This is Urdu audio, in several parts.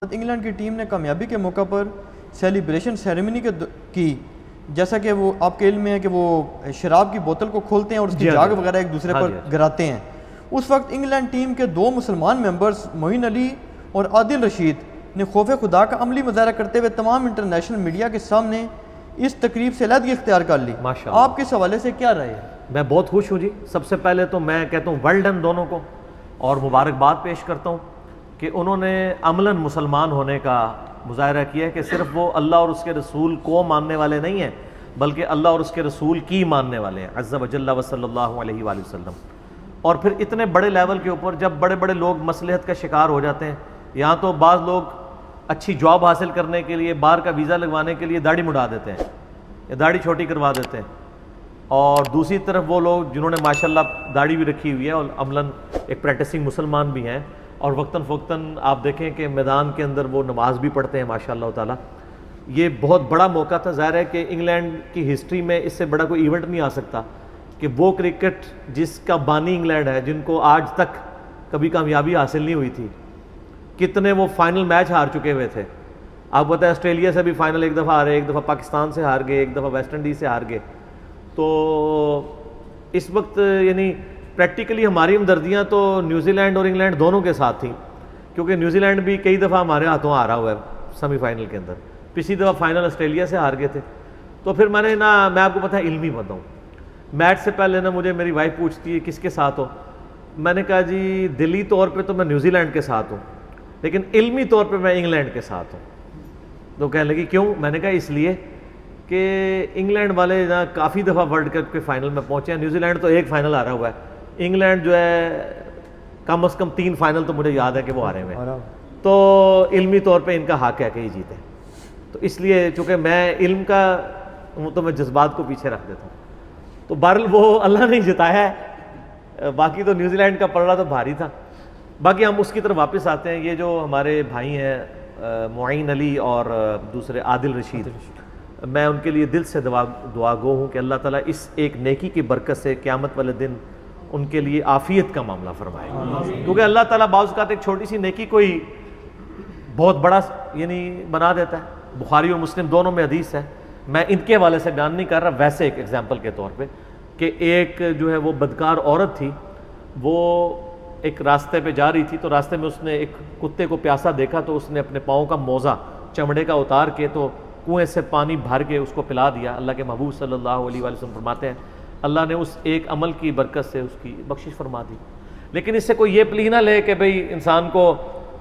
انگلینڈ کی ٹیم نے کامیابی کے موقع پر سیلیبریشن سیریمنی کی، جیسا کہ وہ آپ کے علم میں ہے کہ وہ شراب کی بوتل کو کھولتے ہیں اور اس کی جاگ وغیرہ ایک دوسرے پر گراتے ہیں۔ اس وقت انگلینڈ ٹیم کے 2 مسلمان ممبرز معین علی اور عادل رشید نے خوف خدا کا عملی مظاہرہ کرتے ہوئے تمام انٹرنیشنل میڈیا کے سامنے اس تقریب سے علیحدگی اختیار کر لی۔ آپ کس حوالے سے کیا رائے ہے؟ میں بہت خوش ہوں جی۔ سب سے پہلے تو میں کہتا ہوں ویل ڈن دونوں کو، اور مبارکباد پیش کرتا ہوں کہ انہوں نے عملاً مسلمان ہونے کا مظاہرہ کیا ہے، کہ صرف وہ اللہ اور اس کے رسول کو ماننے والے نہیں ہیں بلکہ اللہ اور اس کے رسول کی ماننے والے ہیں، عز و جل و صلی اللہ علیہ وآلہ وسلم۔ اور پھر اتنے بڑے لیول کے اوپر جب بڑے بڑے لوگ مصلحت کا شکار ہو جاتے ہیں، یہاں تو بعض لوگ اچھی جاب حاصل کرنے کے لیے باہر کا ویزا لگوانے کے لیے داڑھی مڑا دیتے ہیں یا داڑھی چھوٹی کروا دیتے ہیں، اور دوسری طرف وہ لوگ جنہوں نے ماشاءاللہ داڑھی بھی رکھی ہوئی ہے اور عملاً ایک پریکٹسنگ مسلمان بھی ہیں، اور وقتاً فوقتاً آپ دیکھیں کہ میدان کے اندر وہ نماز بھی پڑھتے ہیں ماشاءاللہ تعالیٰ۔ یہ بہت بڑا موقع تھا۔ ظاہر ہے کہ انگلینڈ کی ہسٹری میں اس سے بڑا کوئی ایونٹ نہیں آ سکتا کہ وہ کرکٹ جس کا بانی انگلینڈ ہے، جن کو آج تک کبھی کامیابی حاصل نہیں ہوئی تھی، کتنے وہ فائنل میچ ہار چکے ہوئے تھے۔ آپ پتہ ہے آسٹریلیا سے بھی فائنل ایک دفعہ ہارے، ایک دفعہ پاکستان سے ہار گئے، ایک دفعہ ویسٹ انڈیز سے ہار گئے۔ تو اس وقت یعنی پریکٹیکلی ہماری ہمدردیاں تو نیوزی لینڈ اور انگلینڈ دونوں کے ساتھ تھیں، کیونکہ نیوزی لینڈ بھی کئی دفعہ ہمارے ہاتھوں ہارا ہوا ہے سیمی فائنل کے اندر، پچھلی دفعہ فائنل آسٹریلیا سے ہار گئے تھے۔ تو پھر میں نے میں آپ کو پتہ ہے علمی بندہ ہوں، میچ سے پہلے مجھے میری وائف پوچھتی ہے کس کے ساتھ ہو، میں نے کہا جی دلی طور پہ تو میں نیوزی لینڈ کے ساتھ ہوں لیکن علمی طور پہ میں انگلینڈ کے ساتھ ہوں۔ تو کہنے لگی کیوں؟ میں نے کہا اس لیے کہ انگلینڈ والے کافی دفعہ ورلڈ کپ کے فائنل میں پہنچے ہیں، نیوزی لینڈ تو ایک فائنل ہارا ہوا ہے، انگلینڈ جو ہے کم از کم 3 فائنل تو مجھے یاد ہے کہ وہ ہارے ہوئے ہیں، تو علمی طور پہ ان کا حق ہے کہ یہ جیتے۔ تو اس لیے چونکہ میں علم کا ہوں تو میں جذبات کو پیچھے رکھ دیتا ہوں، تو بہرحال وہ اللہ نے جتایا ہے، باقی تو نیوزی لینڈ کا پلڑا تو بھاری تھا۔ باقی ہم اس کی طرف واپس آتے ہیں۔ یہ جو ہمارے بھائی ہیں معین علی اور دوسرے عادل رشید، میں ان کے لیے دل سے دعا گو ہوں کہ اللہ تعالیٰ اس ایک نیکی کی برکت سے قیامت والے دن ان کے لیے عافیت کا معاملہ فرمائے، کیونکہ اللہ تعالیٰ بعض اوقات ایک چھوٹی سی نیکی کوئی بہت بڑا یعنی بنا دیتا ہے۔ بخاری اور مسلم دونوں میں حدیث ہے، میں ان کے حوالے سے بیان نہیں کر رہا، ویسے ایک ایگزامپل کے طور پہ، کہ ایک جو ہے وہ بدکار عورت تھی، وہ ایک راستے پہ جا رہی تھی، تو راستے میں اس نے ایک کتے کو پیاسا دیکھا، تو اس نے اپنے پاؤں کا موزہ چمڑے کا اتار کے تو کنویں سے پانی بھر کے اس کو پلا دیا۔ اللہ کے محبوب صلی اللہ علیہ وآلہ وسلم فرماتے ہیں اللہ نے اس ایک عمل کی برکت سے اس کی بخشش فرما دی۔ لیکن اس سے کوئی یہ پلی نہ لے کہ بھئی انسان کو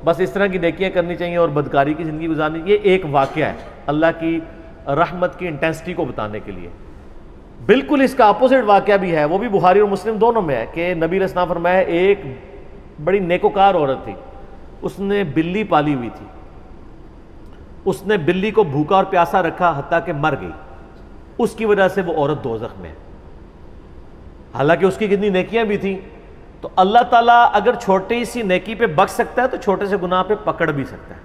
بس اس طرح کی نیکیاں کرنی چاہیے اور بدکاری کی زندگی گزارنی۔ یہ ایک واقعہ ہے اللہ کی رحمت کی انٹینسٹی کو بتانے کے لیے۔ بالکل اس کا اپوزٹ واقعہ بھی ہے، وہ بھی بخاری اور مسلم دونوں میں ہے، کہ نبی علیہ السلام فرمایا ایک بڑی نیکوکار عورت تھی، اس نے بلی پالی ہوئی تھی، اس نے بلی کو بھوکا اور پیاسا رکھا حتیٰ کہ مر گئی، اس کی وجہ سے وہ عورت دوزخ میں ہے، حالانکہ اس کی کتنی نیکیاں بھی تھیں۔ تو اللہ تعالیٰ اگر چھوٹی سی نیکی پہ بخش سکتا ہے تو چھوٹے سے گناہ پہ پکڑ بھی سکتا ہے۔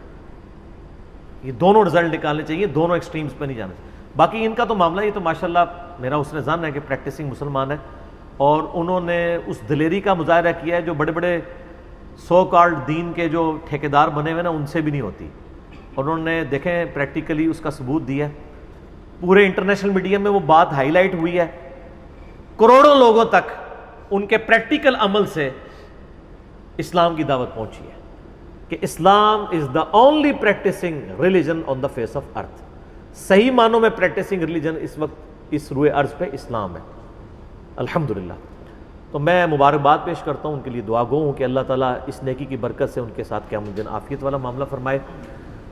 یہ دونوں رزلٹ نکالنے چاہیے، دونوں ایکسٹریمز پہ نہیں جانا چاہیے۔ باقی ان کا تو معاملہ یہ تو ماشاءاللہ میرا حسن ظن ہے کہ پریکٹسنگ مسلمان ہے، اور انہوں نے اس دلیری کا مظاہرہ کیا ہے جو بڑے بڑے سو کالڈ دین کے جو ٹھیکیدار بنے ہوئے نا ان سے بھی نہیں ہوتی۔ انہوں نے دیکھیں پریکٹیکلی اس کا ثبوت دیا ہے، پورے انٹرنیشنل میڈیا میں وہ بات ہائی لائٹ ہوئی ہے، کروڑوں لوگوں تک ان کے پریکٹیکل عمل سے اسلام کی دعوت پہنچی ہے کہ Islam is the only practicing religion on the face of earth. صحیح معنوں میں پریکٹسنگ ریلیجن اس وقت اس روئے ارض پہ اسلام ہے، الحمدللہ۔ تو میں مبارکباد پیش کرتا ہوں، ان کے لیے دعا گو ہوں کہ اللہ تعالیٰ اس نیکی کی برکت سے ان کے ساتھ قیامت دن عافیت والا معاملہ فرمائے۔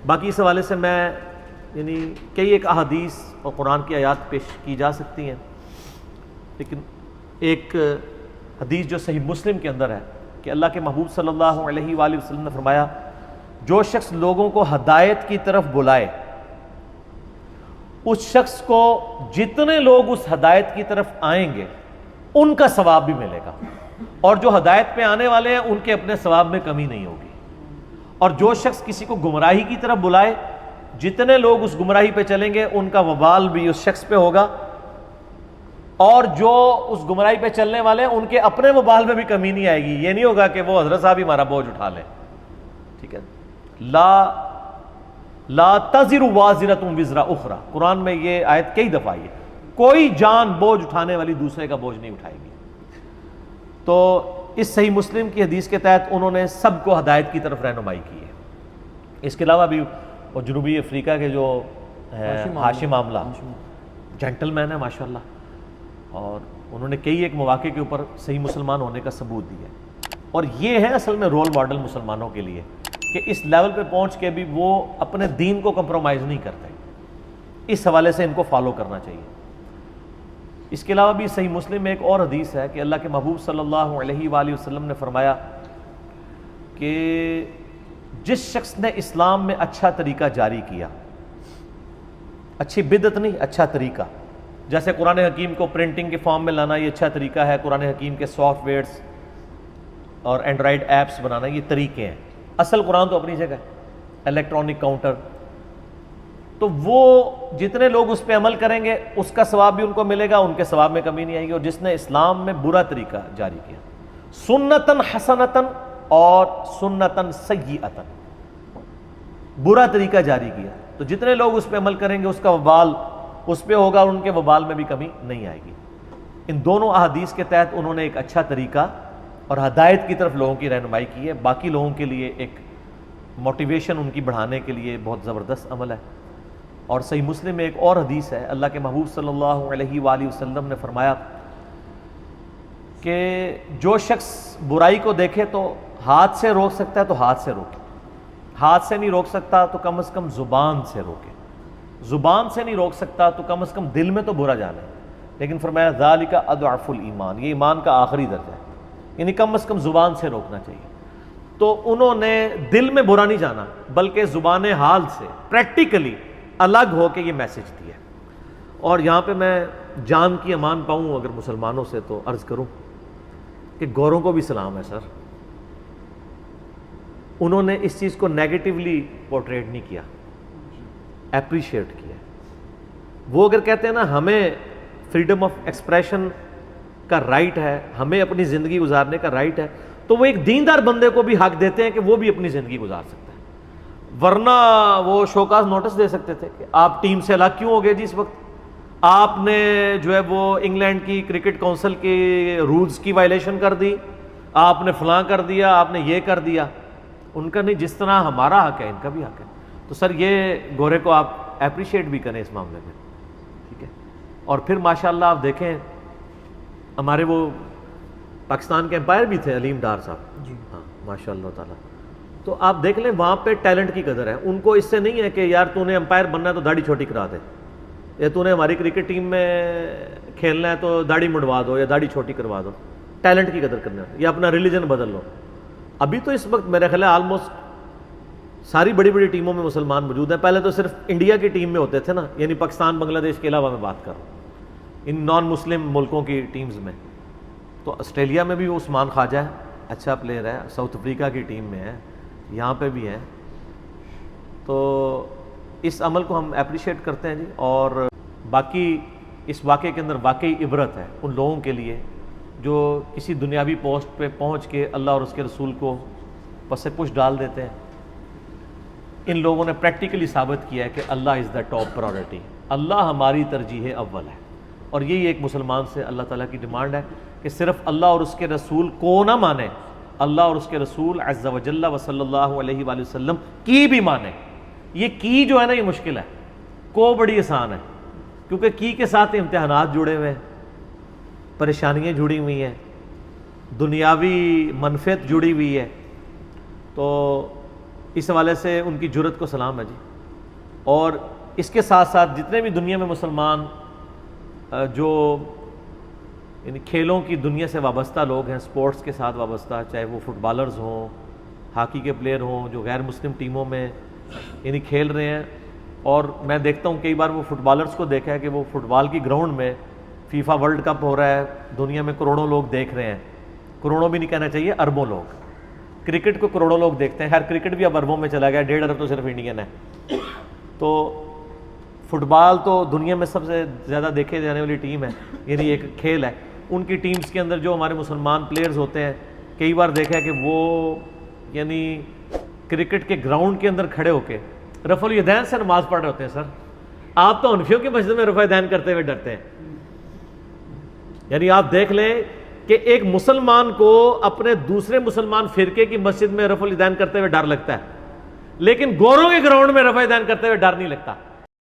باقی اس حوالے سے میں یعنی کئی ایک احادیث اور قرآن کی آیات پیش کی جا سکتی ہیں، لیکن ایک حدیث جو صحیح مسلم کے اندر ہے کہ اللہ کے محبوب صلی اللہ علیہ وآلہ وسلم نے فرمایا جو شخص لوگوں کو ہدایت کی طرف بلائے، اس شخص کو جتنے لوگ اس ہدایت کی طرف آئیں گے ان کا ثواب بھی ملے گا، اور جو ہدایت پہ آنے والے ہیں ان کے اپنے ثواب میں کمی نہیں ہوگی۔ اور جو شخص کسی کو گمراہی کی طرف بلائے، جتنے لوگ اس گمراہی پہ چلیں گے ان کا وبال بھی اس شخص پہ ہوگا، اور جو اس گمراہی پہ چلنے والے ہیں ان کے اپنے وبال میں بھی کمی نہیں آئے گی۔ یہ نہیں ہوگا کہ وہ حضرت صاحب ہی ہمارا بوجھ اٹھا لیں، ٹھیک ہے۔ لا لا تزر وازرۃ وزر اخرى، قرآن میں یہ آیت کئی دفعہ آئی ہے، کوئی جان بوجھ اٹھانے والی دوسرے کا بوجھ نہیں اٹھائے گی۔ تو اس صحیح مسلم کی حدیث کے تحت انہوں نے سب کو ہدایت کی طرف رہنمائی کی ہے۔ اس کے علاوہ بھی وہ جنوبی افریقہ کے جو ہاشم عاملہ جینٹل مین ہے ماشاءاللہ، اور انہوں نے کئی ایک مواقع کے اوپر صحیح مسلمان ہونے کا ثبوت دیا ہے، اور یہ ہے اصل میں رول ماڈل مسلمانوں کے لیے کہ اس لیول پہ پہنچ کے بھی وہ اپنے دین کو کمپرومائز نہیں کرتے۔ اس حوالے سے ان کو فالو کرنا چاہیے۔ اس کے علاوہ بھی صحیح مسلم میں ایک اور حدیث ہے کہ اللہ کے محبوب صلی اللہ علیہ وآلہ وسلم نے فرمایا کہ جس شخص نے اسلام میں اچھا طریقہ جاری کیا، اچھی بدعت نہیں، اچھا طریقہ، جیسے قرآن حکیم کو پرنٹنگ کے فارم میں لانا یہ اچھا طریقہ ہے، قرآن حکیم کے سافٹ ویئرز اور اینڈرائڈ ایپس بنانا یہ طریقے ہیں، اصل قرآن تو اپنی جگہ ہے، الیکٹرانک کاؤنٹر، تو وہ جتنے لوگ اس پہ عمل کریں گے اس کا ثواب بھی ان کو ملے گا، ان کے ثواب میں کمی نہیں آئے گی۔ اور جس نے اسلام میں برا طریقہ جاری کیا، سنتن حسنتن اور سنتن سیئتن، برا طریقہ جاری کیا، تو جتنے لوگ اس پہ عمل کریں گے اس کا وبال اس پہ ہوگا، اور ان کے وبال میں بھی کمی نہیں آئے گی۔ ان دونوں احادیث کے تحت انہوں نے ایک اچھا طریقہ اور ہدایت کی طرف لوگوں کی رہنمائی کی ہے، باقی لوگوں کے لیے ایک موٹیویشن ان کی بڑھانے کے لیے بہت زبردست عمل ہے۔ اور صحیح مسلم میں ایک اور حدیث ہے، اللہ کے محبوب صلی اللہ علیہ وآلہ وسلم نے فرمایا کہ جو شخص برائی کو دیکھے تو ہاتھ سے روک سکتا ہے تو ہاتھ سے روکے، ہاتھ سے نہیں روک سکتا تو کم از کم زبان سے روکے، زبان سے نہیں روک سکتا تو کم از کم دل میں تو برا جانا ہے، لیکن فرمایا ذالک اضعف الایمان، یہ ایمان کا آخری درجہ ہے، یعنی کم از کم زبان سے روکنا چاہیے۔ تو انہوں نے دل میں برا نہیں جانا بلکہ زبان حال سے پریکٹیکلی الگ ہو کے یہ میسج دیا۔ اور یہاں پہ میں جان کی امان پاؤں اگر مسلمانوں سے تو عرض کروں کہ گوروں کو بھی سلام ہے سر، انہوں نے اس چیز کو نیگیٹیولی پورٹریٹ نہیں کیا، اپریشیٹ کیا۔ وہ اگر کہتے ہیں نا ہمیں فریڈم آف ایکسپریشن کا رائٹ ہے، ہمیں اپنی زندگی گزارنے کا رائٹ ہے، تو وہ ایک دیندار بندے کو بھی حق دیتے ہیں کہ وہ بھی اپنی زندگی گزار سکتا ہے، ورنہ وہ شوکاز نوٹس دے سکتے تھے کہ آپ ٹیم سے الگ کیوں ہو گئے جی، اس وقت آپ نے جو ہے وہ انگلینڈ کی کرکٹ کونسل کے رولز کی وائلیشن کر دی، آپ نے فلاں کر دیا، آپ نے یہ کر دیا۔ ان کا نہیں، جس طرح ہمارا حق ہے ان کا بھی حق ہے۔ تو سر یہ گورے کو آپ اپریشیٹ بھی کریں اس معاملے میں، ٹھیک ہے۔ اور پھر ماشاءاللہ آپ دیکھیں ہمارے وہ پاکستان کے امپائر بھی تھے علیم ڈار صاحب جی، ہاں ماشاءاللہ تعالیٰ، تو آپ دیکھ لیں وہاں پہ ٹیلنٹ کی قدر ہے، ان کو اس سے نہیں ہے کہ یار تو نے امپائر بننا ہے تو داڑھی چھوٹی کرا دے، یا تو نے ہماری کرکٹ ٹیم میں کھیلنا ہے تو داڑھی منڈوا دو یا داڑھی چھوٹی کروا دو، ٹیلنٹ کی قدر کرنا ہے، یا اپنا ریلیجن بدل لو۔ ابھی تو اس وقت میرے خیال ہے آلموسٹ ساری بڑی بڑی ٹیموں میں مسلمان موجود ہیں، پہلے تو صرف انڈیا کی ٹیم میں ہوتے تھے نا، یعنی پاکستان بنگلہ دیش کے علاوہ میں بات کر رہا ہوں، ان نان مسلم ملکوں کی ٹیمز میں۔ تو آسٹریلیا میں بھی وہ عثمان خواجہ ہے، اچھا پلیئر ہے، ساؤتھ افریقہ کی ٹیم میں ہے، یہاں پہ بھی ہے۔ تو اس عمل کو ہم اپریشیٹ کرتے ہیں جی۔ اور باقی اس واقعے کے اندر واقعی عبرت ہے ان لوگوں کے لیے جو کسی دنیاوی پوسٹ پہ پہنچ کے اللہ اور اس کے رسول کو پس پش ڈال دیتے ہیں۔ ان لوگوں نے پریکٹیکلی ثابت کیا ہے کہ اللہ از دا ٹاپ پرائورٹی، اللہ ہماری ترجیح اول ہے، اور یہی ایک مسلمان سے اللہ تعالیٰ کی ڈیمانڈ ہے کہ صرف اللہ اور اس کے رسول کو نہ مانے، اللہ اور اس کے رسول عز و جل و صلی اللہ علیہ وآلہ وسلم کی بھی مانے۔ یہ کی جو ہے نا یہ مشکل ہے، کو بڑی آسان ہے، کیونکہ کی کے ساتھ امتحانات جڑے ہوئے ہیں، پریشانیاں جڑی ہوئی ہیں، دنیاوی منفعت جڑی ہوئی ہے، تو اس حوالے سے ان کی جرت کو سلام ہے جی۔ اور اس کے ساتھ ساتھ جتنے بھی دنیا میں مسلمان جو یعنی کھیلوں کی دنیا سے وابستہ لوگ ہیں، سپورٹس کے ساتھ وابستہ، چاہے وہ فٹ بالرز ہوں، ہاکی کے پلیئر ہوں جو غیر مسلم ٹیموں میں یعنی کھیل رہے ہیں، اور میں دیکھتا ہوں کئی بار وہ فٹ بالرز کو دیکھا ہے کہ وہ فٹ بال کی گراؤنڈ میں فیفا ورلڈ کپ ہو رہا ہے، دنیا میں کروڑوں لوگ دیکھ رہے ہیں، کروڑوں بھی نہیں کہنا چاہیے، اربوں لوگ، کرکٹ کو کروڑوں لوگ دیکھتے ہیں، خیر کرکٹ بھی اب اربوں میں چلا گیا، 1.5 ارب تو صرف انڈین ہے۔ تو فٹ بال تو دنیا میں سب سے زیادہ دیکھے جانے والی ٹیم ہے، یعنی ایک کھیل ہے، ان کی ٹیمز کے اندر جو ہمارے مسلمان پلیئرز ہوتے ہیں، کئی بار دیکھا ہے کہ وہ یعنی کرکٹ کے گراؤنڈ کے اندر کھڑے ہو کے رفع الیدین سے نماز پڑھ رہے ہوتے ہیں سر. آپ تو حنفیوں کی مسجد میں رفع الیدین کرتے ہوئے ڈرتے ہیں. یعنی آپ دیکھ لیں کہ ایک مسلمان کو اپنے دوسرے مسلمان فرقے کی مسجد میں رفع الیدین کرتے ہوئے ڈر لگتا ہے, لیکن گوروں کے گراؤنڈ میں رفع الیدین کرتے ہوئے ڈر نہیں لگتا.